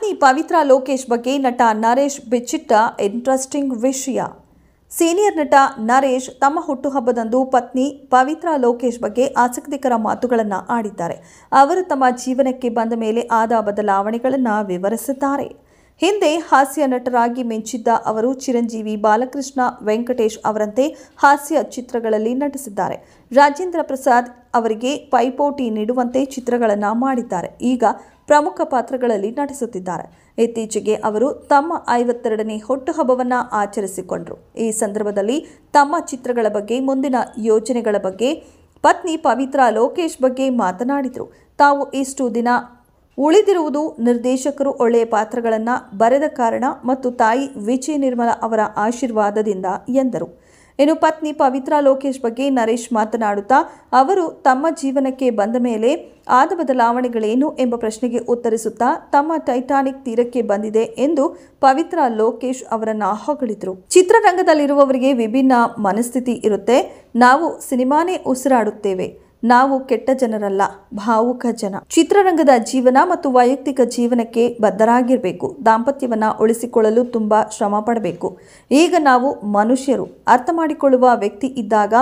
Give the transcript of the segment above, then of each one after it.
ಪತ್ನಿ ಪವಿತ್ರಾ ಲೋಕೇಶ್ ಬಗ್ಗೆ ನಟ ನರೇಶ್ ಬಿಚ್ಚಿಟ್ಟ ಇಂಟ್ರೆಸ್ಟಿಂಗ್ ವಿಷಯ. ಸೀನಿಯರ್ ನಟ ನರೇಶ್ ತಮ್ಮ ಹುಟ್ಟುಹಬ್ಬದಂದು ಪತ್ನಿ ಪವಿತ್ರಾ ಲೋಕೇಶ್ ಬಗ್ಗೆ ಆಸಕ್ತಿಕರ ಮಾತುಗಳನ್ನು ಆಡಿದ್ದಾರೆ. ಅವರು ತಮ್ಮ ಜೀವನಕ್ಕೆ ಬಂದ ಮೇಲೆ ಆದ ಬದಲಾವಣೆಗಳನ್ನು ವಿವರಿಸಿದ್ದಾರೆ. ಹಿಂದೆ ಹಾಸ್ಯ ನಟರಾಗಿ ಮಿಂಚಿದ್ದ ಅವರು ಚಿರಂಜೀವಿ, ಬಾಲಕೃಷ್ಣ, ವೆಂಕಟೇಶ್ ಅವರಂತೆ ಹಾಸ್ಯ ಚಿತ್ರಗಳಲ್ಲಿ ನಟಿಸಿದ್ದಾರೆ. ರಾಜೇಂದ್ರ ಪ್ರಸಾದ್ ಅವರಿಗೆ ಪೈಪೋಟಿ ನೀಡುವಂತೆ ಚಿತ್ರಗಳನ್ನು ಮಾಡಿದ್ದಾರೆ. ಈಗ ಪ್ರಮುಖ ಪಾತ್ರಗಳಲ್ಲಿ ನಟಿಸುತ್ತಿದ್ದಾರೆ. ಇತ್ತೀಚೆಗೆ ಅವರು ತಮ್ಮ 52ನೇ ಹುಟ್ಟುಹಬ್ಬವನ್ನು ಆಚರಿಸಿಕೊಂಡರು. ಈ ಸಂದರ್ಭದಲ್ಲಿ ತಮ್ಮ ಚಿತ್ರಗಳ ಬಗ್ಗೆ, ಮುಂದಿನ ಯೋಜನೆಗಳ ಬಗ್ಗೆ ಪತ್ನಿ ಪವಿತ್ರಾ ಲೋಕೇಶ್ ಬಗ್ಗೆ ಮಾತನಾಡಿದರು. ತಾವು ಇಷ್ಟು ದಿನ ಉಳಿದಿರುವುದು ನಿರ್ದೇಶಕರು ಒಳ್ಳೆಯ ಪಾತ್ರಗಳನ್ನು ಬರೆದ ಕಾರಣ ಮತ್ತು ತಾಯಿ ವಿಜಯ ನಿರ್ಮಲ ಅವರ ಆಶೀರ್ವಾದದಿಂದ ಎಂದರು. ಇನ್ನು ಪತ್ನಿ ಪವಿತ್ರಾ ಲೋಕೇಶ್ ಬಗ್ಗೆ ನರೇಶ್ ಮಾತನಾಡುತ್ತಾ, ಅವರು ತಮ್ಮ ಜೀವನಕ್ಕೆ ಬಂದ ಮೇಲೆ ಆದ ಬದಲಾವಣೆಗಳೇನು ಎಂಬ ಪ್ರಶ್ನೆಗೆ ಉತ್ತರಿಸುತ್ತಾ ತಮ್ಮ ಟೈಟಾನಿಕ್ ತೀರಕ್ಕೆ ಬಂದಿದೆ ಎಂದು ಪವಿತ್ರಾ ಲೋಕೇಶ್ ಅವರನ್ನ ಹೊಗಳಿದರು. ಚಿತ್ರರಂಗದಲ್ಲಿರುವವರಿಗೆ ವಿಭಿನ್ನ ಮನಸ್ಥಿತಿ ಇರುತ್ತೆ. ನಾವು ಸಿನಿಮಾನೇ ಉಸಿರಾಡುತ್ತೇವೆ. ನಾವು ಕೆಟ್ಟ ಜನರಲ್ಲ, ಭಾವುಕ ಜನ. ಚಿತ್ರರಂಗದ ಜೀವನ ಮತ್ತು ವೈಯಕ್ತಿಕ ಜೀವನಕ್ಕೆ ಬದ್ಧರಾಗಿರಬೇಕು. ದಾಂಪತ್ಯವನ್ನ ಉಳಿಸಿಕೊಳ್ಳಲು ತುಂಬಾ ಶ್ರಮ ಪಡಬೇಕು. ಈಗ ನಾವು ಮನುಷ್ಯರು. ಅರ್ಥ ಮಾಡಿಕೊಳ್ಳುವ ವ್ಯಕ್ತಿ ಇದ್ದಾಗ,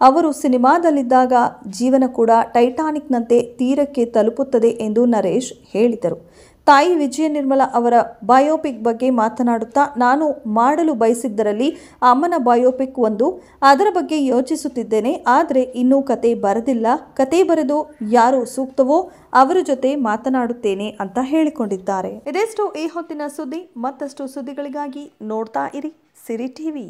ಅವರು ಸಿನಿಮಾದಲ್ಲಿದ್ದಾಗ ಜೀವನ ಕೂಡ ಟೈಟಾನಿಕ್ನಂತೆ ತೀರಕ್ಕೆ ತಲುಪುತ್ತದೆ ಎಂದು ನರೇಶ್ ಹೇಳಿದರು. ತಾಯಿ ವಿಜಯ ನಿರ್ಮಲ ಅವರ ಬಯೋಪಿಕ್ ಬಗ್ಗೆ ಮಾತನಾಡುತ್ತಾ, ನಾನು ಮಾಡಲು ಬಯಸಿದ್ದರಲ್ಲಿ ಅಮ್ಮನ ಬಯೋಪಿಕ್ ಒಂದು. ಅದರ ಬಗ್ಗೆ ಯೋಚಿಸುತ್ತಿದ್ದೇನೆ. ಆದರೆ ಇನ್ನೂ ಕತೆ ಬರೆದಿಲ್ಲ. ಕತೆ ಬರೆದು ಯಾರು ಸೂಕ್ತವೋ ಅವರ ಜೊತೆ ಮಾತನಾಡುತ್ತೇನೆ ಅಂತ ಹೇಳಿಕೊಂಡಿದ್ದಾರೆ. ಇದೆಷ್ಟು ಈ ಹೊತ್ತಿನ ಸುದ್ದಿ. ಮತ್ತಷ್ಟು ಸುದ್ದಿಗಳಿಗಾಗಿ ನೋಡ್ತಾ ಇರಿ ಸಿರಿ ಟಿವಿ.